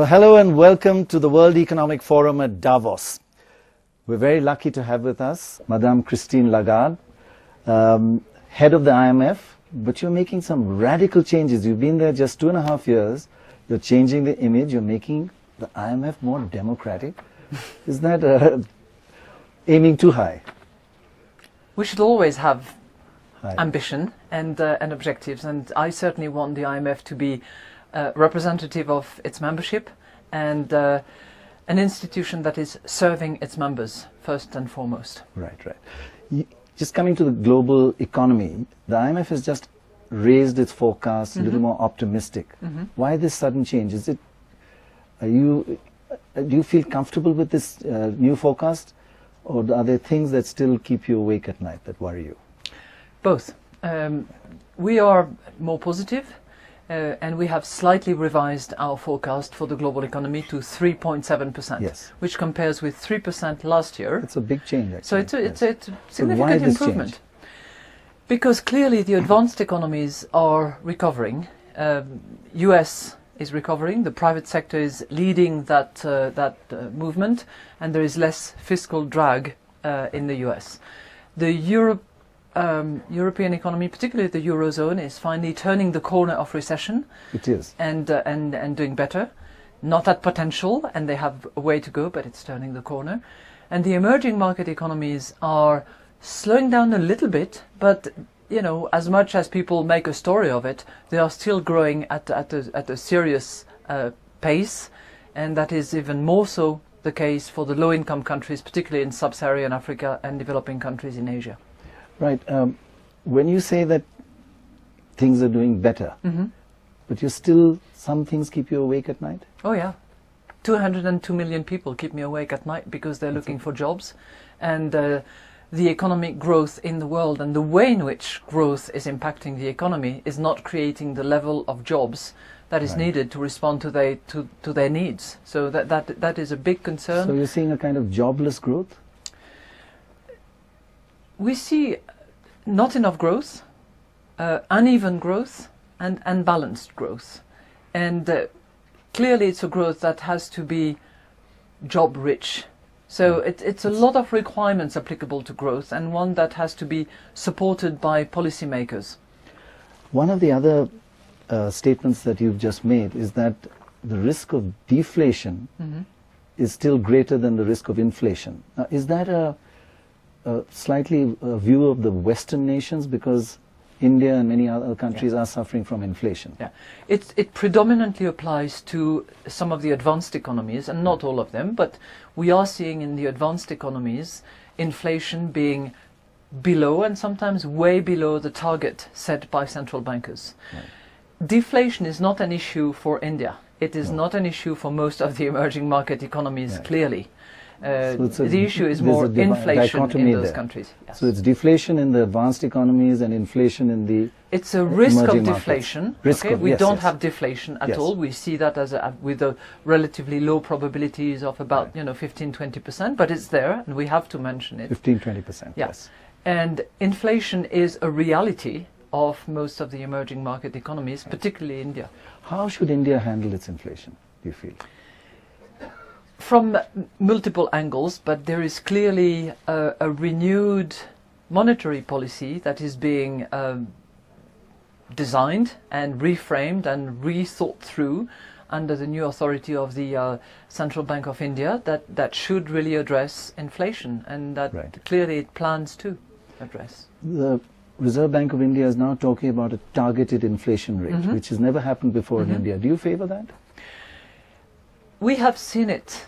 Well, hello and welcome to the World Economic Forum at Davos. We're very lucky to have with us Madame Christine Lagarde, head of the IMF, but you're making some radical changes. You've been there just 2.5 years. You're changing the image. You're making the IMF more democratic. Is that aiming too high? We should always have ambition and objectives, and I certainly want the IMF to be representative of its membership and an institution that is serving its members first and foremost. Right, right. Just coming to the global economy, the IMF has just raised its forecast a little more optimistic. Why this sudden change? Is it? Do you feel comfortable with this new forecast, or are there things that still keep you awake at night, that worry you? Both. We are more positive. And we have slightly revised our forecast for the global economy to 3.7%, yes, which compares with 3% last year. It's a big change, actually. So it's a significant improvement. Change? Because clearly the advanced economies are recovering. US is recovering. The private sector is leading that movement, and there is less fiscal drag in the US. The European economy, particularly the Eurozone, is finally turning the corner of recession. It is. And doing better. Not at potential, and they have a way to go, but it's turning the corner. And the emerging market economies are slowing down a little bit, but you know, as much as people make a story of it, they are still growing at a serious pace, and that is even more so the case for the low-income countries, particularly in sub-Saharan Africa and developing countries in Asia. Right. When you say that things are doing better, but you're still, some things keep you awake at night? Oh yeah. 202 million people keep me awake at night because they're looking for jobs. And the economic growth in the world and the way in which growth is impacting the economy is not creating the level of jobs that is needed to respond to their needs. So that is a big concern. So you're seeing a kind of jobless growth? We see not enough growth, uneven growth, and unbalanced growth. And clearly it's a growth that has to be job-rich. So it's a lot of requirements applicable to growth, and one that has to be supported by policymakers. One of the other statements that you've just made is that the risk of deflation is still greater than the risk of inflation. Now, is that a slightly view of the Western nations, because India and many other countries are suffering from inflation? Yeah, it predominantly applies to some of the advanced economies, and not all of them, but we are seeing in the advanced economies inflation being below and sometimes way below the target set by central bankers. Right. Deflation is not an issue for India. It is not an issue for most of the emerging market economies, clearly. So the issue is more inflation in those countries. Yes. So it's deflation in the advanced economies and inflation in the It's a risk of deflation. We don't have deflation at Yes. all. We see that as with a relatively low probabilities of about 15-20%, but it's there, and we have to mention it. 15-20%. Yes. And inflation is a reality of most of the emerging market economies, particularly India. How should India handle its inflation, do you feel? From multiple angles, but there is clearly a renewed monetary policy that is being designed and reframed and rethought through under the new authority of the Central Bank of India that should really address inflation, and that clearly it plans to address. The Reserve Bank of India is now talking about a targeted inflation rate, which has never happened before in India. Do you favor that? We have seen it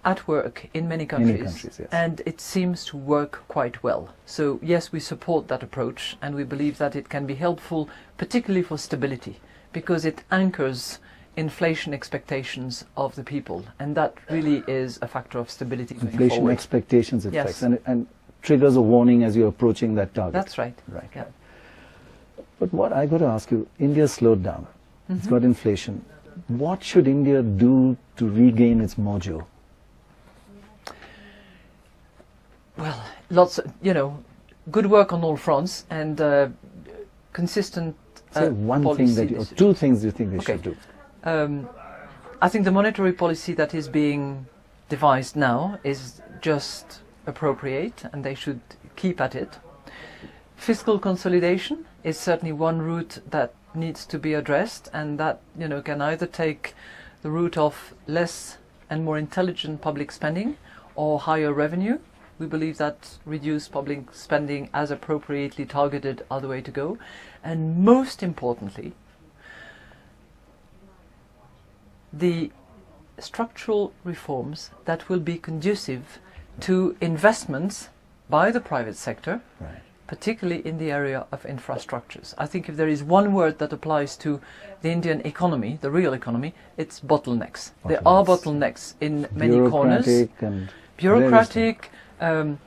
at work in many countries, yes. And it seems to work quite well. So yes, we support that approach, and we believe that it can be helpful, particularly for stability, because it anchors inflation expectations of the people, and that really is a factor of stability going inflation forward. Expectations, it affects, and triggers a warning as you're approaching that target. That's right. Right. Yeah. But what I got to ask you, India's slowed down. It's got inflation. What should India do to regain its mojo? Well, lots of, good work on all fronts, and consistent Say one thing that, or two things you think they should do. I think the monetary policy that is being devised now is just appropriate, and they should keep at it. Fiscal consolidation is certainly one route that needs to be addressed, and that, you know, can either take the route of less and more intelligent public spending or higher revenue. We believe that reduced public spending as appropriately targeted are the way to go. And most importantly, the structural reforms that will be conducive to investments by the private sector, Right. particularly in the area of infrastructures. I think if there is one word that applies to the Indian economy, the real economy, it's bottlenecks. There are bottlenecks in many corners. Bureaucratic and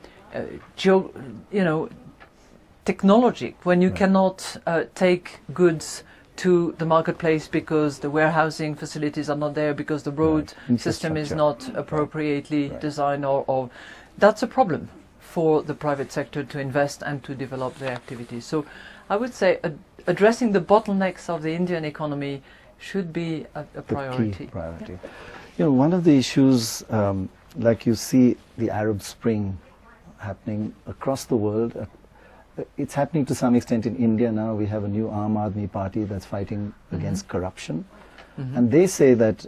Bureaucratic, technology, when you cannot take goods to the marketplace because the warehousing facilities are not there, because the road system is not appropriately designed, or that's a problem for the private sector to invest and to develop their activities. So I would say addressing the bottlenecks of the Indian economy should be a priority. The key priority. You know, one of the issues, like you see the Arab Spring happening across the world, it's happening to some extent in India now. We have a new Aam Aadmi party that's fighting against corruption. And they say that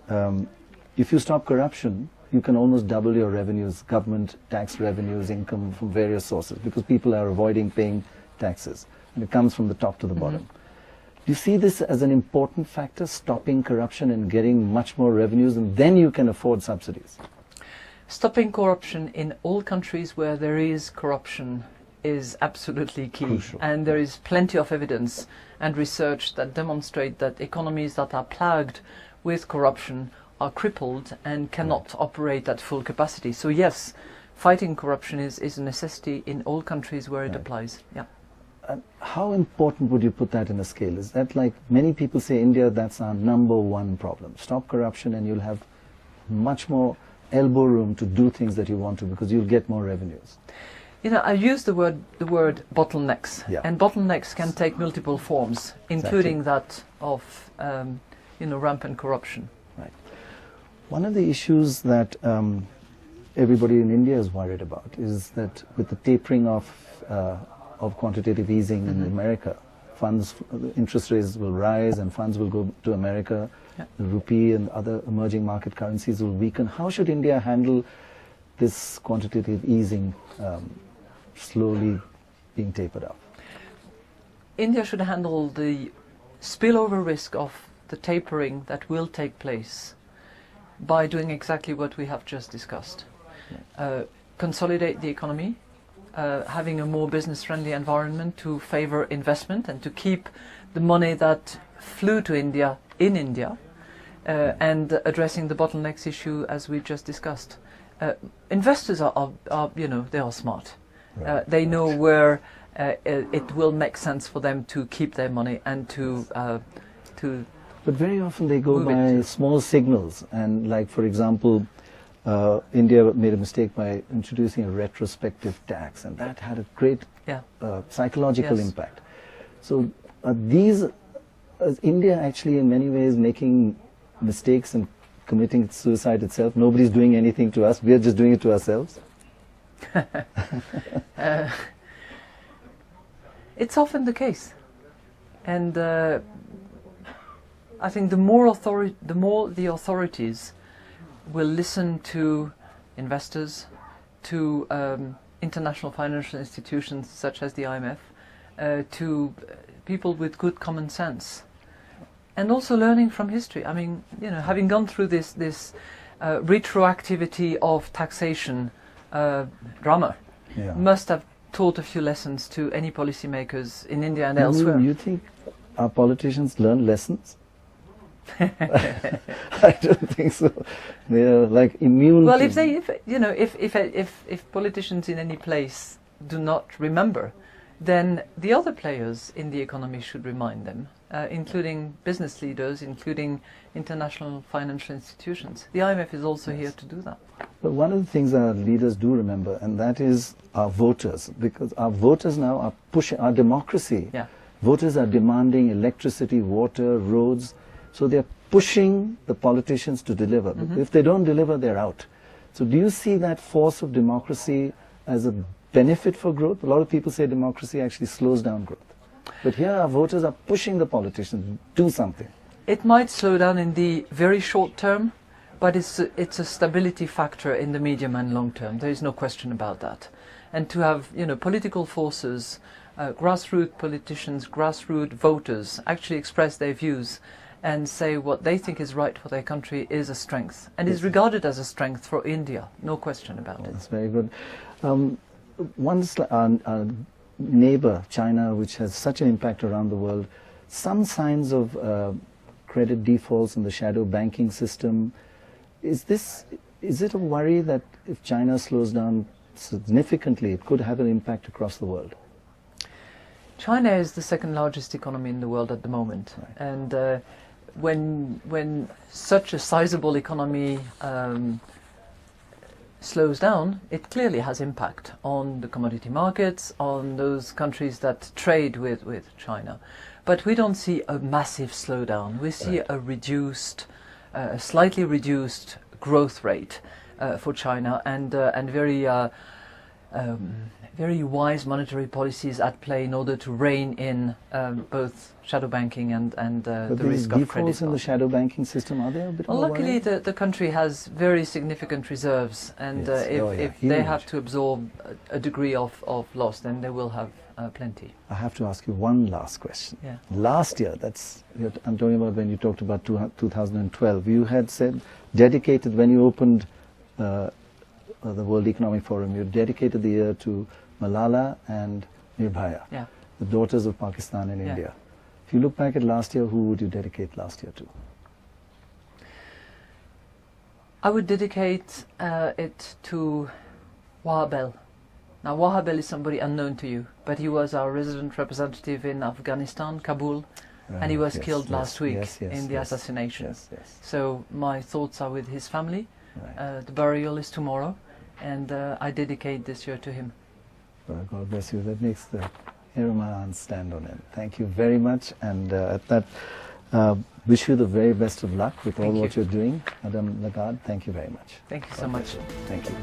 if you stop corruption, you can almost double your revenues, government tax revenues, income from various sources, because people are avoiding paying taxes. And it comes from the top to the bottom. Do you see this as an important factor, stopping corruption and getting much more revenues, and then you can afford subsidies? Stopping corruption in all countries where there is corruption is absolutely key. Crucial. And there is plenty of evidence and research that demonstrate that economies that are plagued with corruption are crippled and cannot operate at full capacity. So yes, fighting corruption is a necessity in all countries where it applies. Yeah. How important would you put that in a scale? Is that, like many people say, India, that's our #1 problem. Stop corruption and you'll have much more elbow room to do things that you want to, because you'll get more revenues. You know, I use the word bottlenecks, Yeah. and bottlenecks can take multiple forms, including that of rampant corruption. Right. One of the issues that everybody in India is worried about is that with the tapering of quantitative easing in America, interest rates will rise and funds will go to America. Yeah. The rupee and other emerging market currencies will weaken. How should India handle this quantitative easing slowly being tapered up? India should handle the spillover risk of the tapering that will take place by doing exactly what we have just discussed. Consolidate the economy, having a more business-friendly environment to favor investment and to keep the money that flew to India in India, and addressing the bottlenecks issue as we just discussed. Investors are they are smart. Right. They know where it will make sense for them to keep their money and to. But very often they go by small signals, and like, for example, India made a mistake by introducing a retrospective tax, and that had a great psychological impact. So is India actually in many ways making mistakes and committing suicide itself? Nobody's doing anything to us, we're just doing it to ourselves? It's often the case, and I think the more the authorities will listen to investors, to international financial institutions such as the IMF, to people with good common sense, and also learning from history. I mean, having gone through this retroactivity of taxation drama, must have taught a few lessons to any policymakers in India and elsewhere. You think our politicians learn lessons? I don't think so. They're like immune. Well, if politicians in any place do not remember, then the other players in the economy should remind them, including business leaders, including international financial institutions. The IMF is also here to do that. But one of the things our leaders do remember, and that is our voters, because our voters now are pushing our democracy. Yeah. Voters are demanding electricity, water, roads. So they're pushing the politicians to deliver. If they don't deliver, they're out. So do you see that force of democracy as a benefit for growth? A lot of people say democracy actually slows down growth. But here our voters are pushing the politicians, do something. It might slow down in the very short term, but it's a stability factor in the medium and long term. There is no question about that. And to have, political forces, grassroots politicians, grassroots voters actually express their views and say what they think is right for their country is a strength, and is regarded as a strength for India. No question about it. That's very good. Our neighbor, China, which has such an impact around the world, some signs of credit defaults in the shadow banking system. Is it a worry that if China slows down significantly, it could have an impact across the world? China is the second largest economy in the world at the moment, right. And when such a sizable economy slows down, it clearly has impact on the commodity markets, on those countries that trade with China. But we don't see a massive slowdown. We see a slightly reduced growth rate for China, and very wise monetary policies at play in order to rein in both shadow banking and the risk of credit. But defaults in the shadow banking system, are they a bit more luckily, worrying? the country has very significant reserves, and if they have to absorb a degree of loss, then they will have plenty. I have to ask you one last question. Yeah. Last year, I'm talking about when you talked about 2012, you had said, dedicated, when you opened the World Economic Forum, you dedicated the year to Malala and Nirbhaya, the daughters of Pakistan and India. If you look back at last year, who would you dedicate last year to? I would dedicate it to Wahabel. Now, Wahabel is somebody unknown to you, but he was our resident representative in Afghanistan, Kabul, and he was killed last week in the assassination. So my thoughts are with his family. The burial is tomorrow, and I dedicate this year to him. Well, God bless you. That makes the hair on my arm stand on end. Thank you very much, and at that, wish you the very best of luck with all what you're doing. Madame Lagarde, thank you very much. Thank you so much. Thank you.